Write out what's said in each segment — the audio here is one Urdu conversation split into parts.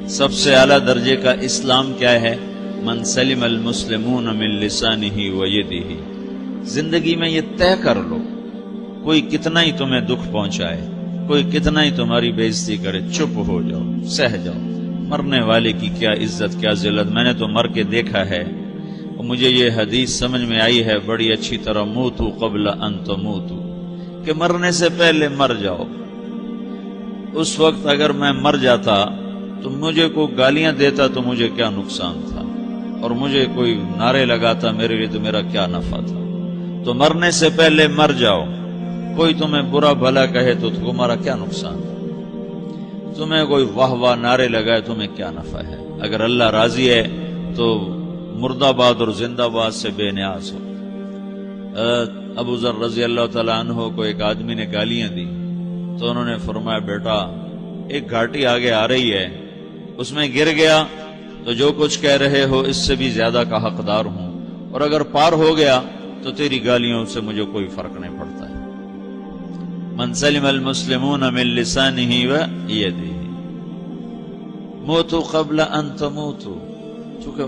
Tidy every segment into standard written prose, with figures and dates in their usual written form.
سب سے اعلیٰ درجے کا اسلام کیا ہے؟ من سلم المسلمون من لسانہ و یدہ۔ زندگی میں یہ طے کر لو، کوئی کتنا ہی تمہیں دکھ پہنچائے، کوئی کتنا ہی تمہاری بےعزتی کرے، چپ ہو جاؤ، سہ جاؤ۔ مرنے والے کی کیا عزت، کیا ذلت، میں نے تو مر کے دیکھا ہے، اور مجھے یہ حدیث سمجھ میں آئی ہے بڑی اچھی طرح، موتو قبل ان تموتو، کہ مرنے سے پہلے مر جاؤ۔ اس وقت اگر میں مر جاتا تو مجھے کوئی گالیاں دیتا تو مجھے کیا نقصان تھا، اور مجھے کوئی نعرے لگاتا میرے لیے تو میرا کیا نفع تھا۔ تو مرنے سے پہلے مر جاؤ، کوئی تمہیں برا بھلا کہے تو تمہارا کیا نقصان ہے، تمہیں کوئی واہ واہ نعرے لگائے تمہیں کیا نفع ہے۔ اگر اللہ راضی ہے تو مرد آباد اور زندہ باد سے بے نیاز ہو۔ ابو ذر رضی اللہ تعالیٰ عنہ کو ایک آدمی نے گالیاں دی تو انہوں نے فرمایا، بیٹا ایک گھاٹی آگے آ رہی ہے، اس میں گر گیا تو جو کچھ کہہ رہے ہو اس سے بھی زیادہ کا حقدار ہوں، اور اگر پار ہو گیا تو تیری گالیوں سے مجھے کوئی فرق نہیں پڑتا ہے۔ من سلم المسلمون من لسانہ و یدہ موتوا قبل ان تموتوا۔ چونکہ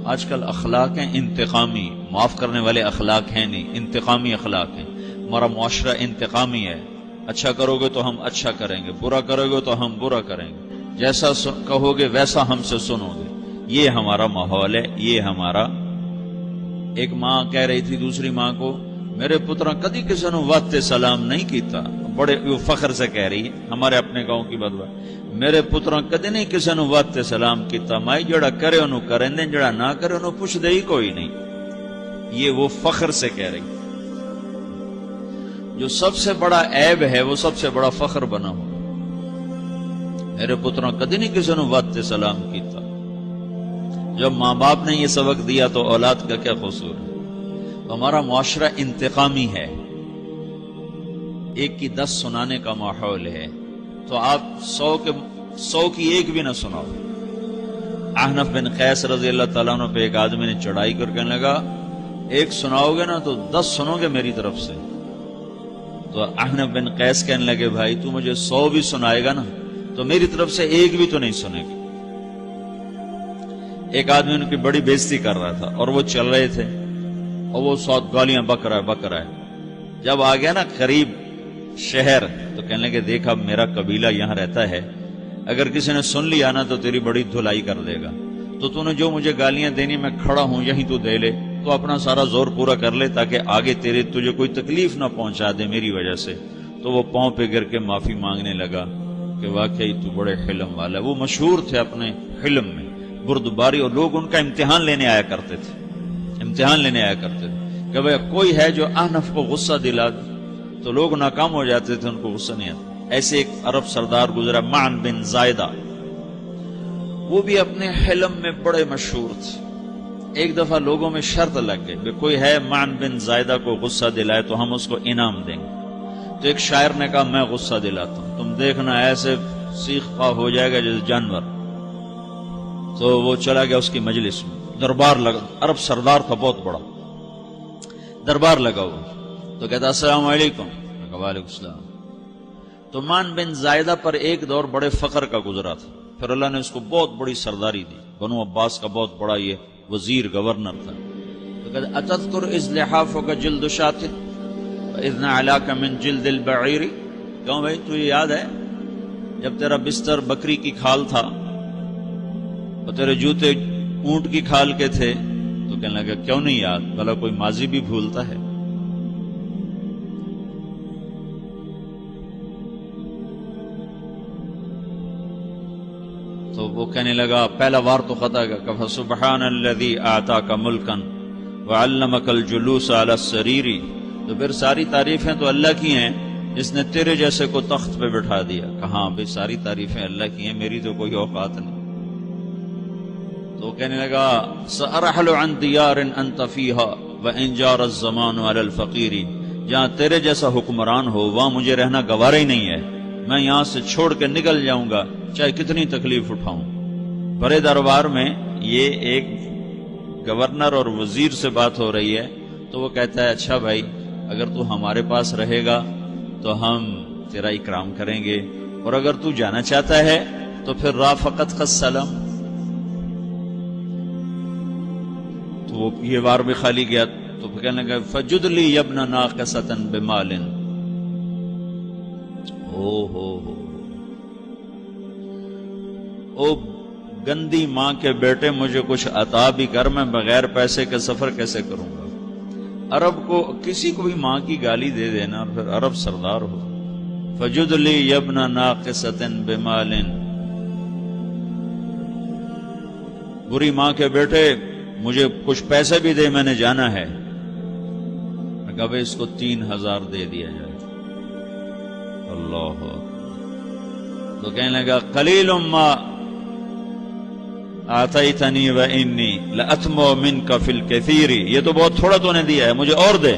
آج کل اخلاق ہیں انتقامی، معاف کرنے والے اخلاق ہیں نہیں، انتقامی اخلاق ہیں۔ ہمارا معاشرہ انتقامی ہے، اچھا کرو گے تو ہم اچھا کریں گے، برا کرو گے تو ہم برا کریں گے، جیسا کہو گے ویسا ہم سے سنو گے۔ یہ ہمارا ماحول ہے، یہ ہمارا۔ ایک ماں کہہ رہی تھی دوسری ماں کو، میرے پترا کدی کسی نے واسطے سلام نہیں کیتا، بڑے فخر سے کہہ رہی ہے، ہمارے اپنے گاؤں کی بات بات، میرے پترا کدی نہیں کسی نے واسطے سلام کیتا، مائی جڑا کرے انہوں کریں دیں، جڑا نہ کرے انہوں پوچھ دے ہی کوئی نہیں۔ یہ وہ فخر سے کہہ رہی، جو سب سے بڑا عیب ہے وہ سب سے بڑا فخر بنا ہو۔ میرے پتروں کدی نہیں کسی نے واسطے سلام کیتا۔ جب ماں باپ نے یہ سبق دیا تو اولاد کا کیا قصور ہے؟ تو ہمارا معاشرہ انتقامی ہے، ایک کی 10 سنانے کا ماحول ہے، تو آپ 100 کی ایک بھی نہ سناؤ۔ احنف بن قیس رضی اللہ تعالیٰ عنہ پہ ایک آدمی نے چڑھائی کر کہنے لگا، ایک سناؤ گے نا تو 10 سنو گے میری طرف سے۔ تو احنف بن قیس کہنے لگے، بھائی تو مجھے 100 بھی سنائے گا نا تو میری طرف سے ایک بھی تو نہیں سنے گا۔ ایک آدمی ان کی بڑی بےزتی کر رہا تھا اور وہ چل رہے تھے اور وہ 100 گالیاں بک رہا ہے۔ جب آ گیا نا قریب شہر تو کہنے لگے، دیکھا میرا قبیلہ یہاں رہتا ہے، اگر کسی نے سن لیا نا تو تیری بڑی دھلائی کر دے گا، تو نے جو مجھے گالیاں دینی میں کھڑا ہوں یہیں تو دے لے، تو اپنا سارا زور پورا کر لے تاکہ آگے تجھے کوئی تکلیف نہ پہنچا دے میری وجہ سے۔ تو وہ پاؤں پہ گر کے معافی مانگنے لگا کہ واقعی تو بڑے حلم والا ہے۔ وہ مشہور تھے اپنے حلم میں، بردباری، اور لوگ ان کا امتحان لینے آیا کرتے تھے کہ بھئی کوئی ہے جو احنف کو غصہ دلا دے، تو لوگ ناکام ہو جاتے تھے، ان کو غصہ نہیں آتا۔ ایسے ایک عرب سردار گزرا معن بن زائدہ، وہ بھی اپنے حلم میں بڑے مشہور تھے۔ ایک دفعہ لوگوں میں شرط لگ گئی کہ کوئی ہے معن بن زائدہ کو غصہ دلائے تو ہم اس کو انعام دیں گے۔ تو ایک شاعر نے کہا، میں غصہ دلاتا ہوں، تم دیکھنا ایسے سیخ پا ہو جائے گا جیسے جانور۔ تو وہ چلا گیا اس کی مجلس میں، دربار لگا، عرب سردار تھا بہت بڑا، دربار لگا ہوا، تو کہتا السلام علیکم، وعلیکم السلام۔ تو معن بن زائدہ پر ایک دور بڑے فقر کا گزرا تھا، پھر اللہ نے اس کو بہت بڑی سرداری دی، بنو عباس کا بہت بڑا یہ وزیر گورنر تھا۔ تو کہتا اتذکر اذ لحافک جلد شاۃ واذ نعلاک من جلد البعیر، کہوں بھائی تو یہ یاد ہے جب تیرا بستر بکری کی کھال تھا اور تیرے جوتے اونٹ کی کھال کے تھے؟ تو کہنے لگا کیوں نہیں یاد، بھلا کوئی ماضی بھی بھولتا ہے؟ تو وہ کہنے لگا، پہلا وار تو خطا گا، کہ فسبحان الذی آتاک ملکا وعلمک الجلوس علی السریر، تو پھر ساری تعریفیں تو اللہ کی ہیں جس نے تیرے جیسے کو تخت پہ بٹھا دیا۔ کہاں بھئی ساری تعریفیں اللہ کی ہیں، میری تو کوئی اوقات نہیں۔ تو کہنے لگا سأرحل عن دیار انت فیہا وان جار الزمان علی الفقیر، جہاں تیرے جیسا حکمران ہو وہاں مجھے رہنا گوارا ہی نہیں ہے، میں یہاں سے چھوڑ کے نکل جاؤں گا چاہے کتنی تکلیف اٹھاؤں۔ بڑے دربار میں یہ ایک گورنر اور وزیر سے بات ہو رہی ہے، تو وہ کہتا ہے اچھا بھائی اگر تو ہمارے پاس رہے گا تو ہم تیرا اکرام کریں گے، اور اگر تو جانا چاہتا ہے تو پھر رافقت کا سلام. تو یہ وار بھی خالی گیا تو پھر کہنے لگا فجد لی یبن ناقصۃ بمال. او گندی ماں کے بیٹے مجھے کچھ عطا بھی کر، میں بغیر پیسے کے سفر کیسے کروں گا. عرب کو کسی کو بھی ماں کی گالی دے دینا پھر عرب سردار ہو. فجد لی یبن ناقصۃ بمال. بری ماں کے بیٹے مجھے کچھ پیسے بھی دے، میں نے جانا ہے. میں کہا بھائی اس کو 3000 دے دیا جائے. اللہ تو کہنے لگا قلیل ما آتیتنی و انی لأتمو منک فی الکثیر. یہ تو بہت تھوڑا تو نے دیا ہے، مجھے اور دے.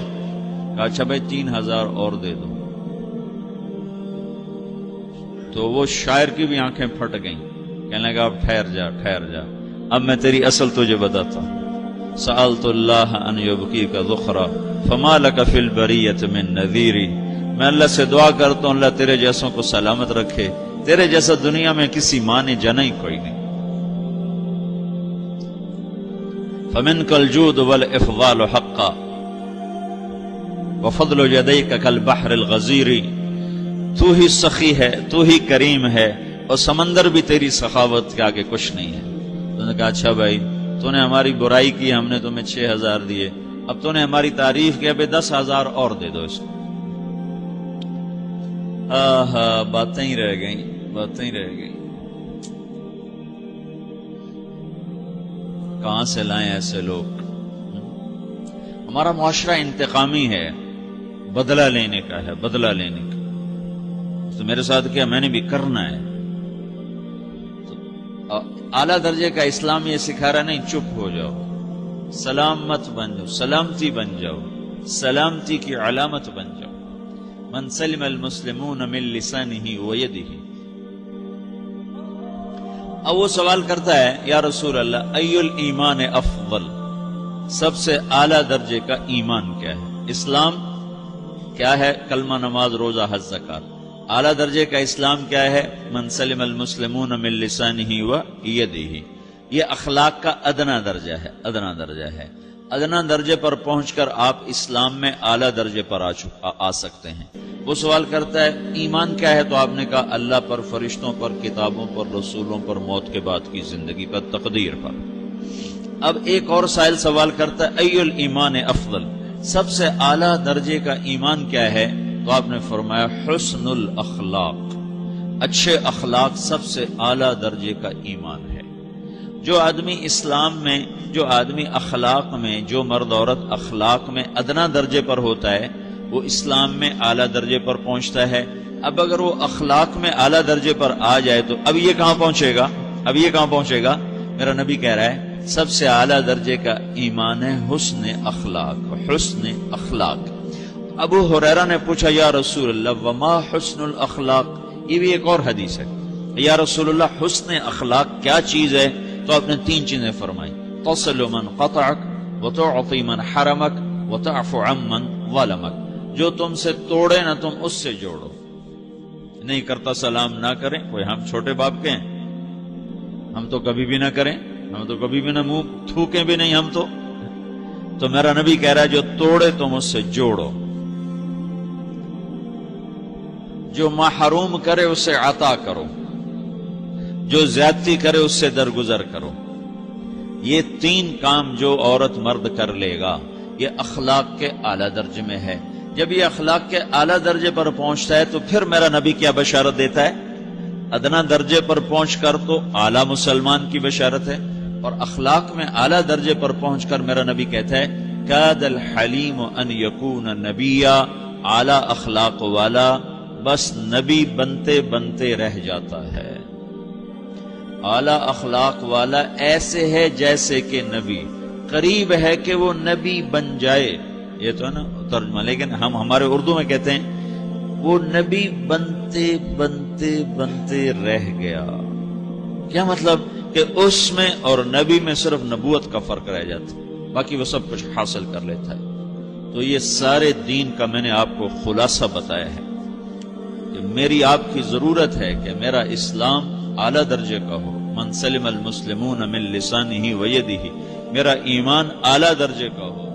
کہا اچھا بھائی 3000 اور دے دو. تو وہ شاعر کی بھی آنکھیں پھٹ گئیں. کہنے لگا اب ٹھہر جا ٹھہر جا، اب میں تیری اصل تجھے بتاتا ہوں. سألت اللہ ان یبقیک ذخرا فما لک فی البریۃ من نذیر. میں اللہ سے دعا کرتا ہوں اللہ تیرے جیسوں کو سلامت رکھے، تیرے جیسا دنیا میں کسی ماں نے جنا ہی کوئی نہیں. فمنک الجود والافضال حقا وفضل یدیک کالبحر الغزیر. تو ہی سخی ہے، تو ہی کریم ہے، اور سمندر بھی تیری سخاوت کے آگے کچھ نہیں ہے. تو نے کہا اچھا بھائی تو نے ہماری برائی کی، ہم نے تمہیں 6000 دیے، اب تو نے ہماری تعریف کی، ابھی 10,000 اور دے دو اس کو. باتیں ہی رہ گئیں، باتیں ہی رہ گئیں. کہاں سے لائیں ایسے لوگ؟ ہمارا معاشرہ انتقامی ہے، بدلہ لینے کا ہے، بدلہ لینے کا. تو میرے ساتھ کیا میں نے بھی کرنا ہے. تو اعلیٰ درجے کا اسلام یہ سکھا رہا نہیں چپ ہو جاؤ، سلامت بن جاؤ، سلامتی بن جاؤ، سلامتی کی علامت بن جاؤ. من سلم المسلمون من لسانہ ویدہ. اب وہ سوال کرتا ہے یا رسول اللہ ای الایمان افضل، سب سے اعلیٰ درجے کا ایمان کیا ہے؟ اسلام کیا ہے؟ کلمہ، نماز، روزہ، حج، زکات. اعلیٰ درجے کا اسلام کیا ہے؟ من سلم المسلمون من لسانہ ویدہ. یہ اخلاق کا ادنا درجہ ہے، ادنا درجہ ہے. ادنا درجے پر پہنچ کر آپ اسلام میں اعلیٰ درجے پر آ سکتے ہیں. وہ سوال کرتا ہے ایمان کیا ہے؟ تو آپ نے کہا اللہ پر، فرشتوں پر، کتابوں پر، رسولوں پر، موت کے بعد کی زندگی پر، تقدیر پر. اب ایک اور سائل سوال کرتا ہے ای الایمان افضل، سب سے اعلیٰ درجے کا ایمان کیا ہے؟ تو آپ نے فرمایا حسن الاخلاق، اچھے اخلاق سب سے اعلیٰ درجے کا ایمان ہے. جو آدمی اسلام میں، جو آدمی اخلاق میں، جو مرد عورت اخلاق میں ادنا درجے پر ہوتا ہے وہ اسلام میں اعلیٰ درجے پر پہنچتا ہے. اب اگر وہ اخلاق میں اعلیٰ درجے پر آ جائے تو اب یہ کہاں پہنچے گا؟ اب یہ کہاں پہنچے گا؟ میرا نبی کہہ رہا ہے سب سے اعلیٰ درجے کا ایمان ہے حسن اخلاق، حسن اخلاق. ابو ہریرہ نے پوچھا یا رسول اللہ وما حسن الاخلاق. یہ بھی ایک اور حدیث ہے. یا رسول اللہ حسن اخلاق کیا چیز ہے؟ تو آپ نے 3 چیزیں فرمائی، تصل من قطعک وتعطی من حرمک وتعفو عمن ظلمک. جو تم سے توڑے نہ تم اس سے جوڑو. نہیں کرتا سلام نہ کریں. کوئی ہم چھوٹے باپ کے ہیں؟ ہم تو کبھی بھی نہ کریں، ہم تو کبھی بھی نہ منہ تھوکیں بھی نہیں. ہم تو میرا نبی کہہ رہا ہے جو توڑے تم اس سے جوڑو، جو محروم کرے اسے عطا کرو، جو زیادتی کرے اس سے درگزر کرو. یہ 3 کام جو عورت مرد کر لے گا یہ اخلاق کے اعلیٰ درجے میں ہے. جب یہ اخلاق کے اعلیٰ درجے پر پہنچتا ہے تو پھر میرا نبی کیا بشارت دیتا ہے؟ ادنا درجے پر پہنچ کر تو اعلیٰ مسلمان کی بشارت ہے، اور اخلاق میں اعلیٰ درجے پر پہنچ کر میرا نبی کہتا ہے کاد الحلیم ان یکون نبیا. اعلیٰ اخلاق والا بس نبی بنتے بنتے رہ جاتا ہے. اعلیٰ اخلاق والا ایسے ہے جیسے کہ نبی، قریب ہے کہ وہ نبی بن جائے. یہ تو ہے نا ترجمہ، لیکن ہم ہمارے اردو میں کہتے ہیں وہ نبی بنتے بنتے بنتے رہ گیا. کیا مطلب؟ کہ اس میں اور نبی میں صرف نبوت کا فرق رہ جاتا ہے، باقی وہ سب کچھ حاصل کر لیتا ہے. تو یہ سارے دین کا میں نے آپ کو خلاصہ بتایا ہے. میری آپ کی ضرورت ہے کہ میرا اسلام اعلیٰ درجے کا ہو. من سلم المسلمون من لسانہ و یدہ، میرا ایمان اعلیٰ درجے کا ہو.